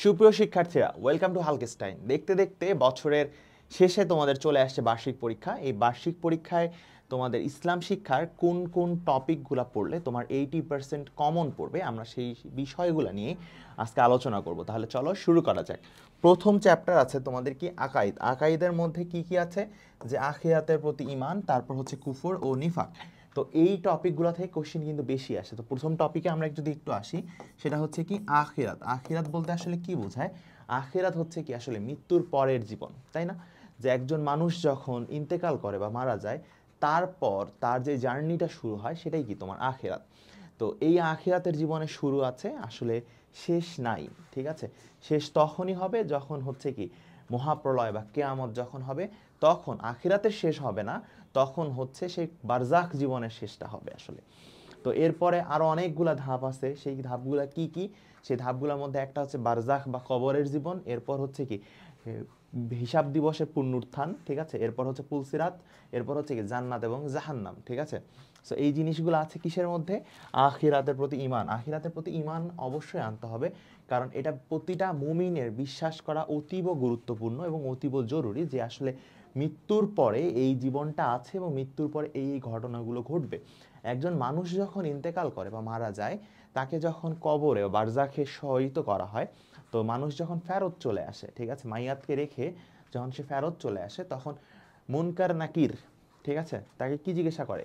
সুপ্রিয় শিক্ষার্থীরা, welcome to হালকেস্টাইন। দেখতে দেখতে বছরের শেষে তোমাদের চলে আসছে বার্ষিক পরীক্ষা। এই বার্ষিক পরীক্ষায় তোমাদের ইসলাম শিক্ষার কোন কোন টপিকগুলো পড়লে তোমার 80% কমন পড়বে, আমরা সেই বিষয়গুলো নিয়ে আজকে আলোচনা করব। তাহলে চলো শুরু করা যাক। প্রথম চ্যাপ্টার আছে তোমাদের কি আকাইদ। আকাইদের মধ্যে কি কি আছে? যে আখিরাতের প্রতি ঈমান, তারপর হচ্ছে কুফর ও নিফাক। তো এই টপিকগুলো থেকে কোশ্চেন কিন্তু বেশি আসে। তো প্রথম টপিকে আমরা যদি একটু আসি, সেটা হচ্ছে কি আখিরাত। আখিরাত বলতে আসলে কি বোঝায়? আখিরাত হচ্ছে কি আসলে মৃত্যুর পরের জীবন, তাই না? যে একজন মানুষ যখন ইন্তেকাল করে বা মারা যায়, তারপর তার যে জার্নিটা শুরু হয় সেটাই কি তোমার আখিরাত। তো এই আখিরাতের জীবনে শুরু আছে, আসলে শেষ নাই। ঠিক আছে, শেষ তখনই হবে যখন হচ্ছে কি মহাপ্রলয় বা কেয়ামত যখন হবে, তখন আখিরাতের শেষ হবে না, তখন হচ্ছে সেই বারজাখ জীবনের শেষটা হবে আসলে। তো এরপরে আরো অনেকগুলা ধাপ আছে, সেই ধাপগুলা কি কি? সেই ধাপগুলোর মধ্যে একটা হচ্ছে বারজাখ বা কবরের জীবন, এরপর হচ্ছে কি হিসাব দিবসের পুনরুত্থান, ঠিক আছে, এরপর হচ্ছে পুলসিরাত, এরপর হচ্ছে কি জান্নাত এবং জাহান্নাম। ঠিক আছে, সো এই জিনিসগুলো আছে কিসের মধ্যে? আখিরাতের প্রতি ঈমান। আখিরাতের প্রতি ঈমান অবশ্যই আনতে হবে, কারণ এটা প্রতিটা মুমিনের বিশ্বাস করা অতীব গুরুত্বপূর্ণ এবং অতীব জরুরি যে আসলে মৃত্যুর পরে এই জীবনটা আছে এবং মৃত্যুর পরে এই ঘটনাগুলো ঘটবে। একজন মানুষ যখন ইন্তেকাল করে বা মারা যায়, তাকে যখন কবরে বা বারজাখে শয়িত করা হয়, তো মানুষ যখন ফেরত চলে আসে, ঠিক আছে, মাইয়াতকে রেখে যখন সে ফেরত চলে আসে, তখন মুনকার নাকির, ঠিক আছে, তাকে কি জিজ্ঞাসা করে?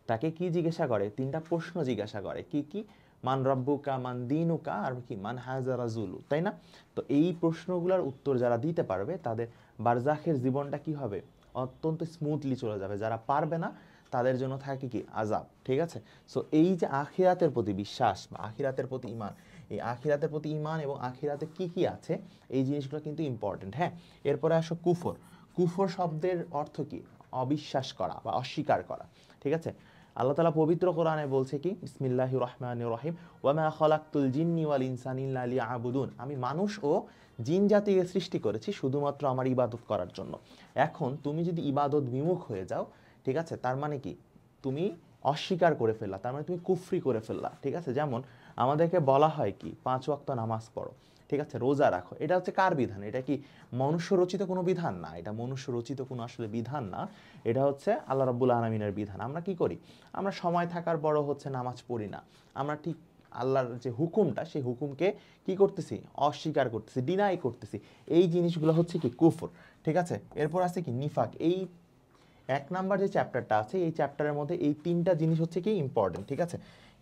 তাকে কি জিজ্ঞাসা করে? তিনটা প্রশ্ন জিজ্ঞাসা করে। কি কি? মান রব্বুকা, মান দিনুকা, আর কি মান হাযা রাজুলু, তাই না? তো এই প্রশ্নগুলোর উত্তর যারা দিতে পারবে, তাদের বারজাখের জীবনটা কি হবে? অত্যন্ত স্মুথলি চলে যাবে। যারা পারবে না, তাদের জন্য থাকে কি আযাব। ঠিক আছে, সো এই যে আখিরাতের প্রতি বিশ্বাস বা আখিরাতের প্রতি ঈমান, এই আখিরাতের প্রতি ঈমান এবং আখিরাতে কি কি আছে, এই জিনিসগুলো কিন্তু ইম্পর্টেন্ট। হ্যাঁ, এরপরে আসো কুফর। কুফর শব্দের অর্থ কি? অবিশ্বাস করা বা অস্বীকার করা। ঠিক আছে, আল্লাহ তাআলা পবিত্র কোরআনে বলছে কি বিসমিল্লাহির রহমানির রহিম, ওয়া মা খালাকতুল জিন্নি ওয়াল ইনসানা ইল্লা লিয়াবুদুন। আমি মানুষ ও জিন জাতিকে সৃষ্টি করেছি শুধুমাত্র আমার ইবাদত করার জন্য। এখন তুমি যদি ইবাদত বিমুখ হয়ে যাও, ঠিক আছে, তার মানে কি? তুমি অস্বীকার করে ফেললা, তার মানে তুমি কুফরি করে ফেললা। ঠিক আছে, যেমন আমাদেরকে বলা হয় কি 5 ওয়াক্ত নামাজ পড়ো, ঠিক আছে, রোজা রাখো। এটা হচ্ছে কার বিধান? এটা কি মনুষ্য রচিত কোনো বিধান না, এটা মনুষ্য রচিত কোনো আসলে বিধান না, এটা হচ্ছে আল্লাহ রাব্বুল আলামিনের বিধান। আমরা কি করি? আমরা সময় থাকার বড় হচ্ছে নামাজ পড়ি না। আমরা ঠিক আল্লাহর যে হুকুমটা, সেই হুকুমকে কি করতেছি? অস্বীকার করতেছি, ডিনাই করতেছি। এই জিনিসগুলো হচ্ছে কি কুফর। ঠিক আছে, এরপর আছে কি নিফাক। এই 1 নাম্বার যে চ্যাপ্টারটা আছে, এই চ্যাপ্টারের মধ্যে এই তিনটা জিনিস হচ্ছে কি ইম্পর্টেন্ট। ঠিক আছে,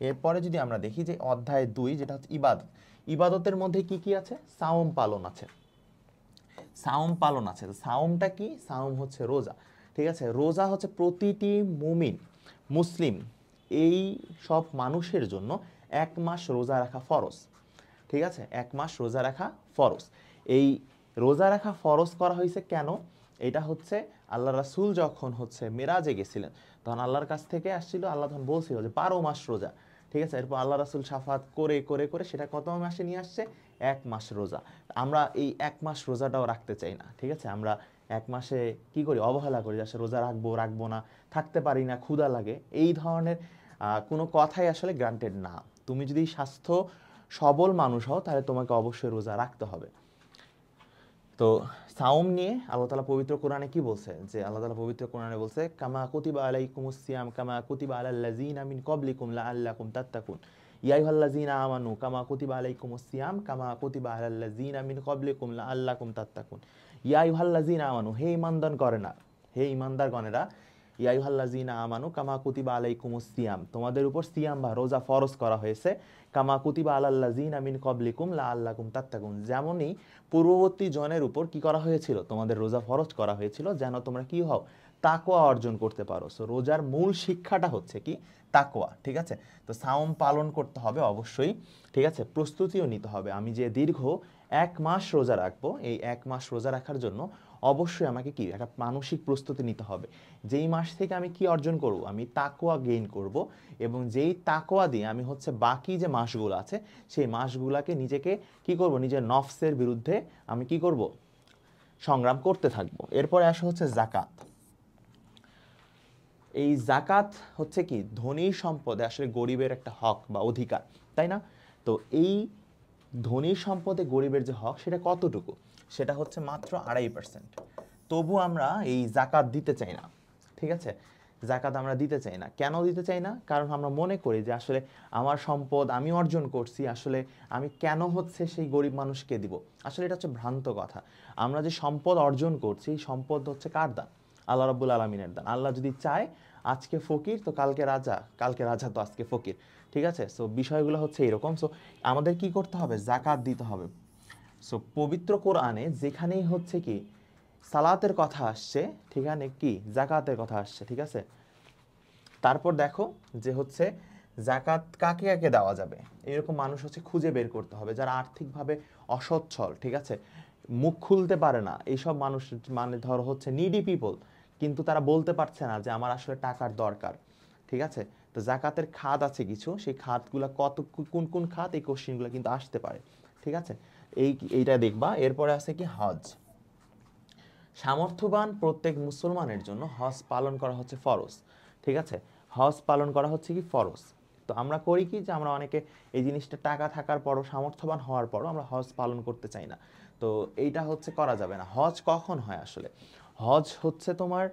এরপরে যদি আমরা দেখি যে অধ্যায় 2, যেটা হচ্ছে ইবাদত। ইবাদতের মধ্যে কি কি আছে? সাওম পালন আছে। সাওম পালন আছে। সাওমটা কি? সাওম হচ্ছে রোজা। ঠিক আছে, রোজা হচ্ছে প্রতিটি মুমিন মুসলিম এই সব মানুষের জন্য 1 মাস রোজা রাখা ফরজ। ঠিক আছে, 1 মাস রোজা রাখা ফরজ। এই রোজা রাখা ফরজ করা হয়েছে কেন? এটা হচ্ছে আল্লাহ রাসূল যখন হচ্ছে মেরাজে গেছিলেন, তখন আল্লাহর কাছ থেকে আসছিল, আল্লাহ তখন বলছিল যে 12 মাস রোজা। ঠিক আছে, এরপর আল্লাহ রাসূল শাফাত করে করে করে সেটা কত মাসে নিয়ে আসছে? 1 মাস রোজা। আমরা এই 1 মাস রোজাটাও রাখতে চাই না। ঠিক আছে, আমরা 1 মাসে কি করি? অবহেলা করি, আসলে রোজা রাখবো রাখবো না, থাকতে পারি না, ক্ষুধা লাগে, এই ধরনের কোনো কথাই আসলে গ্রান্টেড না। তুমি যদি স্বাস্থ্য সবল মানুষ হও, তাহলে তোমাকে অবশ্যই রোজা রাখতে হবে। তো সাওম নিয়ে আল্লাহ তাআলা পবিত্র কোরআনে কি বলছে? যে আল্লাহ তাআলা পবিত্র কোরআনে বলছে কামা কুতিবা আলাইকুমুস সিয়াম কামা কুতিবা আলাল লাযিনা মিন ক্বাবলিকুম লাআল্লাকুম তাত্তাকুন। ইয়া আইয়ুহাল্লাযিনা আমানু কামা কুতিবা আলাইকুমুস সিয়াম কামা কুতিবা আলাল লাযিনা মিন ক্বাবলিকুম লাআল্লাকুম তাত্তাকুন। ইয়া আইয়ুহাল্লাযিনা আমানু, হে ঈমানদার গণেরা, হে ঈমানদার গণেরা, ইয়া আইয়ুহাল্লাযিনা আমানু কামা কুতিবা আলাইকুমুস সিয়াম, তোমাদের উপর সিয়াম বা রোজা ফরজ করা হয়েছে, কামা কুতিবা আলাল লাযিনা মিন ক্বাবলিকুম লাআল্লাকুম তাত্তাকুন, যেমনই পূর্ববর্তী জনের উপর কি করা হয়েছিল? তোমাদের রোজা ফরজ করা হয়েছিল, যেন তোমরা কি হও? তাকওয়া অর্জন করতে পারো। সো রোজার মূল শিক্ষাটা হচ্ছে কি? তাকওয়া। ঠিক আছে, তো সাওম পালন করতে হবে অবশ্যই। ঠিক আছে, প্রস্তুতিও নিতে হবে। আমি যে দীর্ঘ 1 মাস রোজা রাখবো, এই 1 মাস রোজা রাখার জন্য অবশ্যই আমাকে কি একটা মানসিক প্রস্তুতি নিতে হবে। যেই মাস থেকে আমি কি অর্জন করব? আমি তাকওয়া গেইন করব, এবং যেই তাকওয়া দিয়ে আমি হচ্ছে বাকি যে মাসগুলো আছে, সেই মাসগুলাকে নিজেকে কি করব? নিজের নফসের বিরুদ্ধে আমি কি করব? সংগ্রাম করতে থাকবো। এরপরে আসা হচ্ছে জাকাত। এই জাকাত হচ্ছে কি ধনীর সম্পদে আসলে গরিবের একটা হক বা অধিকার, তাই না? তো এই ধনীর সম্পদে গরিবের যে হক সেটা কতটুকু, সেটা হচ্ছে মাত্র 2.5%। তবু আমরা এই জাকাত দিতে চাই না, ঠিক আছে? জাকাত আমরা দিতে চাই না। কেন দিতে চাই না? কারণ আমরা মনে করি যে আসলে আমার সম্পদ আমি অর্জন করছি, আসলে আমি কেন হচ্ছে সেই গরিব মানুষকে দিব। আসলে এটা হচ্ছে ভ্রান্ত কথা। আমরা যে সম্পদ অর্জন করছি, সম্পদ হচ্ছে কার দান? আল্লাহ রাব্বুল আলামিনের দান। আল্লাহ যদি চায় আজকে ফকির তো কালকে রাজা, কালকে রাজা তো আজকে ফকির, ঠিক আছে? সো বিষয়গুলো হচ্ছে এরকম। সো আমাদের কি করতে হবে? জাকাত দিতে হবে। সো পবিত্র কোরআনে যেখানেই হচ্ছে কি সালাতের কথা আসছে, ঠিকানে কি জাকাতের কথা আসছে, ঠিক আছে? তারপর দেখো যে হচ্ছে জাকাত কাকে কাকে দেওয়া যাবে, এরকম মানুষ হচ্ছে খুঁজে বের করতে হবে যারা আর্থিকভাবে অসচ্ছল, ঠিক আছে? মুখ খুলতে পারে না এইসব মানুষ, মানে ধরো হচ্ছে নিডি পিপল, কিন্তু তারা বলতে পারছে না যে আমার আসলে টাকার দরকার, ঠিক আছে? তো জাকাতের খাত আছে কিছু, সেই খাতগুলো কত, কোন কোন খাত, এই কোশ্চেনগুলো কিন্তু আসতে পারে, ঠিক আছে? এইটা দেখবা। এরপরে আছে কি হজ। সামর্থ্যবান প্রত্যেক মুসলমানের জন্য হজ পালন করা হচ্ছে ফরজ, ঠিক আছে? হজ পালন করা হচ্ছে কি ফরজ। তো আমরা করি কি যে আমরা অনেকে এই জিনিসটা টাকা থাকার পরও, সামর্থ্যবান হওয়ার পরও আমরা হজ পালন করতে চাই না। তো এইটা হচ্ছে করা যাবে না। হজ কখন হয় আসলে? হজ হচ্ছে তোমার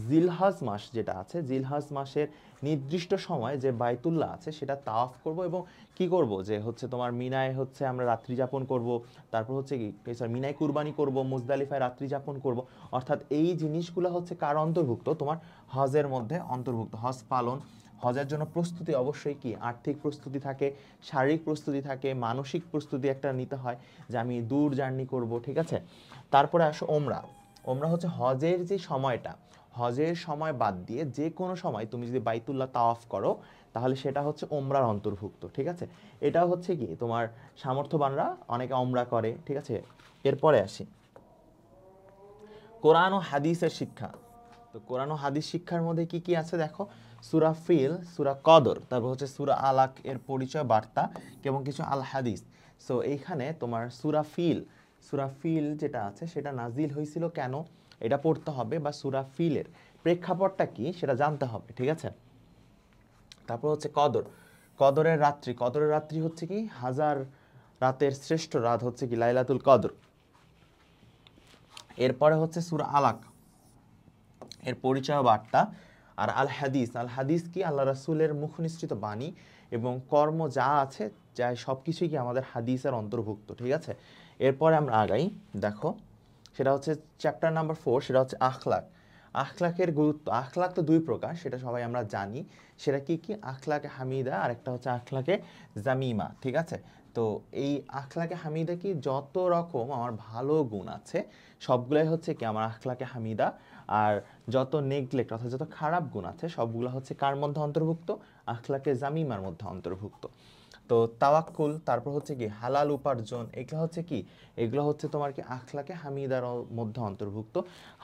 জিলহজ মাস যেটা আছে, জিলহজ মাসের নির্দিষ্ট সময় যে বাইতুল্লাহ আছে সেটা তাওয়াফ করব, এবং কি করব যে হচ্ছে তোমার মিনায় হচ্ছে আমরা রাত্রি যাপন করব, তারপর হচ্ছে কি মিনায় কুরবানি করব, মুজদালিফায় রাত্রি যাপন করব। অর্থাৎ এই জিনিসগুলো হচ্ছে কার অন্তর্ভুক্ত? তোমার হজের মধ্যে অন্তর্ভুক্ত। হজ পালন, হজের জন্য প্রস্তুতি অবশ্যই কি আর্থিক প্রস্তুতি থাকে, শারীরিক প্রস্তুতি থাকে, মানসিক প্রস্তুতি একটা নিতে হয় যে আমি দূর জার্নি করব, ঠিক আছে? তারপরে আসো ওমরা। ওমরা হচ্ছে হজের যে সময়টা, হজের সময় বাদ দিয়ে যে কোনো সময় তুমি যদি বাইতুল্লাহ তাওয়াফ করো তাহলে সেটা হচ্ছে ওমরার অন্তর্ভুক্ত, ঠিক আছে? এটা হচ্ছে কি তোমার সামর্থ্যবানরা অনেকে ওমরা করে, ঠিক আছে? এরপরে আসি কোরআন ও হাদিসের শিক্ষা। তো কোরআন ও হাদিস শিক্ষার মধ্যে কি কি আছে দেখো, সূরা ফিল, সূরা কদর, তারপর হচ্ছে সূরা আলাক এর পরিচয় বার্তা এবং কিছু আল হাদিস। সো এইখানে তোমার সূরা ফিল, সূরা ফিল যেটা আছে সেটা নাজিল হয়েছিল কেন, এটা পড়তে হবে, বা সূরা ফিলের প্রেক্ষাপটটা কি সেটা জানতে হবে, ঠিক আছে? তারপর হচ্ছে কদর, কদরের রাত্রি, কদরের রাত্রি হচ্ছে কি হাজার রাতের শ্রেষ্ঠ রাত হচ্ছে কি লাইলাতুল কদর। এরপরে হচ্ছে সূরা আলাক এর পরিচয় বার্তা। আর আল হাদিস, আল হাদিস কি আল্লাহ রাসূলের মুখ নিঃসৃত বাণী এবং কর্ম যা আছে, যা সব কিছুই কি আমাদের হাদিসের অন্তর্ভুক্ত, ঠিক আছে? এরপরে আমরা আগাই, দেখো সেটা হচ্ছে চ্যাপ্টার নাম্বার 4, সেটা হচ্ছে আখলাক। আখলাকের গুরুত্ব। আখলাক তো দুই প্রকার, সেটা সবাই আমরা জানি। সেটা কি কি? আখলাকে হামিদা আর একটা হচ্ছে আখলাকে জামিমা, ঠিক আছে? তো এই আখলাকে হামিদা কি যত রকম আমার ভালো গুণ আছে সবগুলাই হচ্ছে কি আমার আখলাকে হামিদা, আর যত নেগলেক্ট অর্থাৎ যত খারাপ গুণ আছে সবগুলো হচ্ছে কার মধ্যে অন্তর্ভুক্ত? আখলাকে জামিমার মধ্যে অন্তর্ভুক্ত। তো তাওয়াক্কুল, তারপর হচ্ছে কি হালাল উপার্জন, এগুলো হচ্ছে কি, এগুলো হচ্ছে তোমার কি আখলাকে হামিদার মধ্যে অন্তর্ভুক্ত।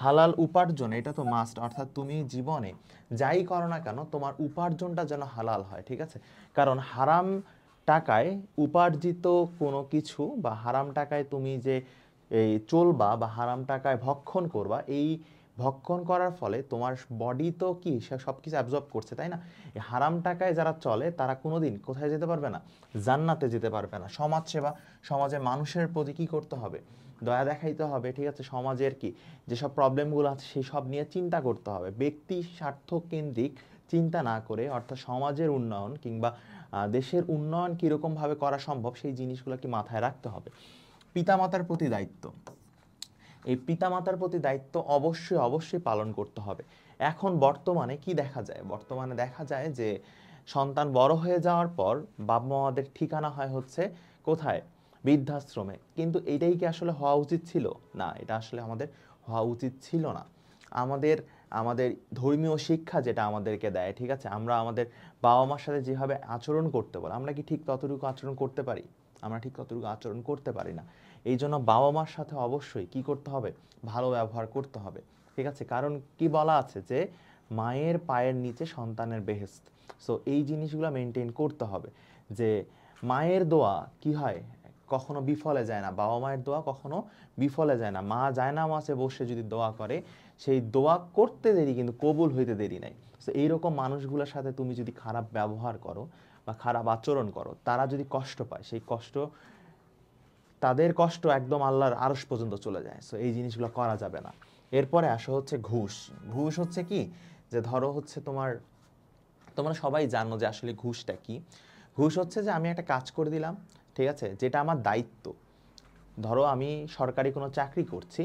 হালাল উপার্জন এটা তো মাস্ট, অর্থাৎ তুমি জীবনে যাই করো না কেন তোমার উপার্জনটা যেন হালাল হয়, ঠিক আছে? কারণ হারাম টাকায় উপার্জিত কোনো কিছু, বা হারাম টাকায় তুমি যে এই চলবা বা হারাম টাকায় ভক্ষণ করবা, এই ভক্ষণ করার ফলে তোমার বডি তো কি সে সব কিছু অ্যাবজর্ব করছে, তাই না? এই হারাম টাকায় যারা চলে তারা কোনোদিন কোথায় যেতে পারবে না? জান্নাতে যেতে পারবে না। সমাজ সেবা, সমাজে মানুষের প্রতি কি করতে হবে? দয়া দেখাইতে হবে, ঠিক আছে? সমাজের কি যেসব প্রবলেমগুলো আছে সেই সব নিয়ে চিন্তা করতে হবে, ব্যক্তি স্বার্থ কেন্দ্রিক চিন্তা না করে, অর্থাৎ সমাজের উন্নয়ন কিংবা দেশের উন্নয়ন কীরকমভাবে করা সম্ভব সেই জিনিসগুলো কি মাথায় রাখতে হবে। পিতামাতার প্রতি দায়িত্ব, এই পিতামাতার প্রতি দায়িত্ব অবশ্যই অবশ্যই পালন করতে হবে। এখন বর্তমানে কি দেখা যায়? বর্তমানে দেখা যায় যে সন্তান বড় হয়ে যাওয়ার পর বাবা মাদের ঠিকানা হয় হচ্ছে কোথায়? বৃদ্ধাশ্রমে। কিন্তু এটাই কি আসলে হওয়া উচিত ছিল? না, এটা আসলে আমাদের হওয়া উচিত ছিল না। আমাদের আমাদের ধর্মীয় শিক্ষা যেটা আমাদেরকে দেয়, ঠিক আছে, আমরা আমাদের বাবা মার সাথে যেভাবে আচরণ করতে বলে আমরা কি ঠিক ততটুকু আচরণ করতে পারি? আমরা ঠিক ততটুকু আচরণ করতে পারি না। এই জন্য বাবা মার সাথে অবশ্যই কি করতে হবে? ভালো ব্যবহার করতে হবে, ঠিক আছে? কারণ কি বলা আছে যে মায়ের পায়ের নিচে সন্তানের বেহেশত। সো এই জিনিসগুলো মেনটেন করতে হবে যে মায়ের দোয়া কি হয়, কখনো বিফলে যায় না। বাবা মায়ের দোয়া কখনো বিফলে যায় না। মা জায়নামাজে বসে যদি দোয়া করে সেই দোয়া করতে দেরি কিন্তু কবুল হইতে দেরি নাই। সো এইরকম মানুষগুলোর সাথে তুমি যদি খারাপ ব্যবহার করো বা খারাপ আচরণ করো, তারা যদি কষ্ট পায় সেই কষ্ট তাদের কষ্ট একদম আল্লাহর আরশ পর্যন্ত চলে যায়। সো এই জিনিসগুলো করা যাবে না। এরপরে আসো হচ্ছে ঘুষ। ঘুষ হচ্ছে কি, যে ধরো হচ্ছে তোমরা সবাই জানো যে আসলে ঘুষটা কি। ঘুষ হচ্ছে যে আমি একটা কাজ করে দিলাম, ঠিক আছে, যেটা আমার দায়িত্ব। ধরো আমি সরকারি কোনো চাকরি করছি,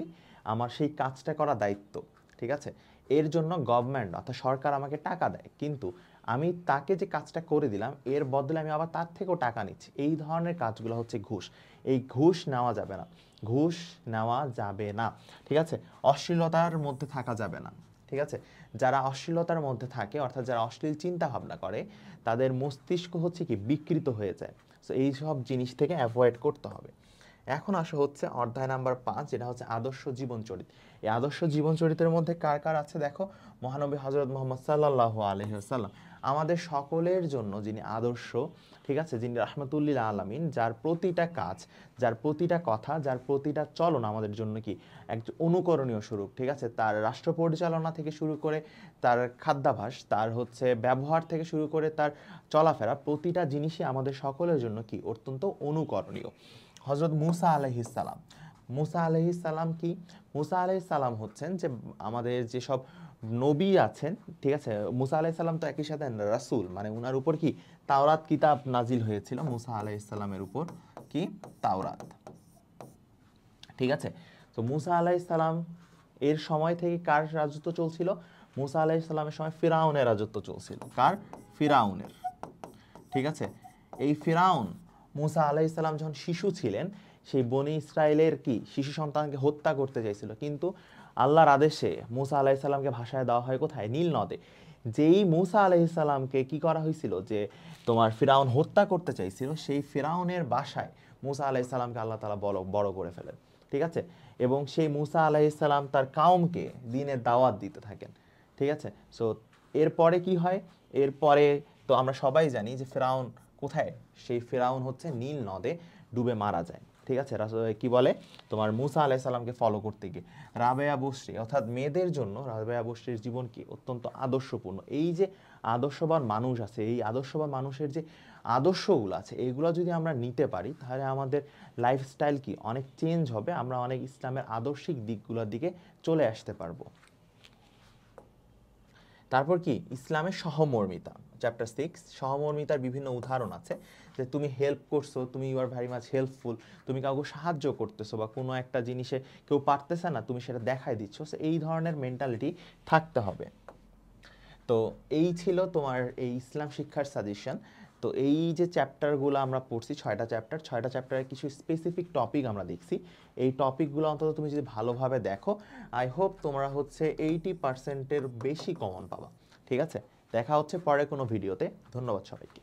আমার সেই কাজটা করা দায়িত্ব, ঠিক আছে। এর জন্য গভর্নমেন্ট অর্থাৎ সরকার আমাকে টাকা দেয়, কিন্তু আমি তাকে যে কাজটা করে দিলাম এর বদলে আমি আবার তার থেকেও টাকা নিচ্ছি। এই ধরনের কাজগুলো হচ্ছে ঘুষ। এই ঘুষ নেওয়া যাবে না, ঘুষ নেওয়া যাবে না, ঠিক আছে। অশ্লীলতার মধ্যে থাকা যাবে না, ঠিক আছে। যারা অশ্লীলতার মধ্যে থাকে অর্থাৎ যারা অশ্লীল চিন্তা ভাবনা করে তাদের মস্তিষ্ক হচ্ছে কি বিকৃত হয়ে যায়। সো এই সব জিনিস থেকে অ্যাভয়েড করতে হবে। এখন আসা হচ্ছে অধ্যায় নাম্বার 5, যেটা হচ্ছে আদর্শ জীবন চরিত। এই আদর্শ জীবন চরিত্রের মধ্যে কার কার আছে দেখো, মহানবী হযরত মুহাম্মদ সাল্লাল্লাহু আলাইহি ওয়াসাল্লাম আমাদের সকলের জন্য যিনি আদর্শ, ঠিক আছে, যিনি রাহমাতুল্লিল আলামিন, যার প্রতিটা কাজ, যার প্রতিটা কথা, যার প্রতিটা চলন আমাদের জন্য কি একজন অনুকরণীয় স্বরূপ, ঠিক আছে। তার রাষ্ট্র পরিচালনা থেকে শুরু করে তার খাদ্যাভ্যাস, তার হচ্ছে ব্যবহার থেকে শুরু করে তার চলাফেরা, প্রতিটা জিনিসই আমাদের সকলের জন্য কি অত্যন্ত অনুকরণীয়। হযরত মুসা আলাইহিস সালাম, মুসা আলাইহিস সালাম কি, মুসা আলাইহিস সালাম হচ্ছেন যে আমাদের যেসব নবী আছেন, ঠিক আছে। মুসা আলাইহিস সালাম তো একই সাথে রাসূল, মানে উনার উপর কি তাওরাত কিতাব নাজিল হয়েছিল মুসা আলাইহিস সালামের উপর, কি তাওরাত, ঠিক আছে। তো মুসা আলাইহিস সালাম এর সময় থেকে কার রাজত্ব চলছিল? মুসা আলাইহিস সালামের সময় ফিরাউনের রাজত্ব চলছিল। কার? ফিরাউনের, ঠিক আছে। এই ফিরাউন মুসা আলাইহিস সালাম যখন শিশু ছিলেন সেই বনি ইসরায়েলের কি শিশু সন্তানকে হত্যা করতে চাইছিল, কিন্তু আল্লাহর আদেশে মুসা আলাইহিস সালামকে ভাসায় দেওয়া হয় কোথায়? নীল নদে। যেই মুসা আলাইহিস সালামকে কি করা হয়েছিল, যে তোমার ফিরাউন হত্যা করতে চাইছিল, সেই ফিরাউনের বাসায় মুসা আলাইহিস সালামকে আল্লাহ তাআলা বড় করে ফেলেন, ঠিক আছে। এবং সেই মুসা আলাইহিস সালাম তার কাউমকে দ্বীনের দাওয়াত দিতে থাকেন, ঠিক আছে। সো এরপরে কি হয়? এরপরে তো আমরা সবাই জানি যে ফিরাউন কোথায়? সেই ফিরাউন হচ্ছে নীল নদে ডুবে মারা যায়, ঠিক আছে। কি বলে তোমার মুসা আলাইহিস সালামকে ফলো করতে গিয়ে রাবেয়া বসরি, অর্থাৎ মেয়েদের জন্য রাবেয়া বসরির জীবন কি অত্যন্ত আদর্শপূর্ণ। এই যে আদর্শবান মানুষ আছে, এই আদর্শবান মানুষের যে আদর্শগুলো আছে, এইগুলো যদি আমরা নিতে পারি তাহলে আমাদের লাইফস্টাইল কি অনেক চেঞ্জ হবে, আমরা অনেক ইসলামের আদর্শিক দিকগুলোর দিকে চলে আসতে পারবো। তারপর কি ইসলামের সহমর্মিতা, চ্যাপ্টার 6। সহমর্মিতার বিভিন্ন উদাহরণ আছে, যে তুমি হেল্প করছো, তুমি you are very much helpful, তুমি কাউকে সাহায্য করতেছো বা কোনো একটা জিনিসে কেউ পারতেছে না তুমি সেটা দেখাই দিচ্ছ। এই ধরনের মেন্টালিটি থাকতে হবে। তো এই ছিল তোমার এই ইসলাম শিক্ষার সাজেশন। তো এই যে চ্যাপ্টারগুলো আমরা পড়ছি, 6টা চ্যাপ্টার, 6টা চ্যাপ্টারের কিছু স্পেসিফিক টপিক আমরা দেখছি। এই টপিকগুলো অন্তত তুমি যদি ভালোভাবে দেখো, আই হোপ তোমরা হচ্ছে 80%-এর বেশি কমন পাবা, ঠিক আছে। দেখা হচ্ছে পরে কোনো ভিডিওতে। ধন্যবাদ সবাইকে।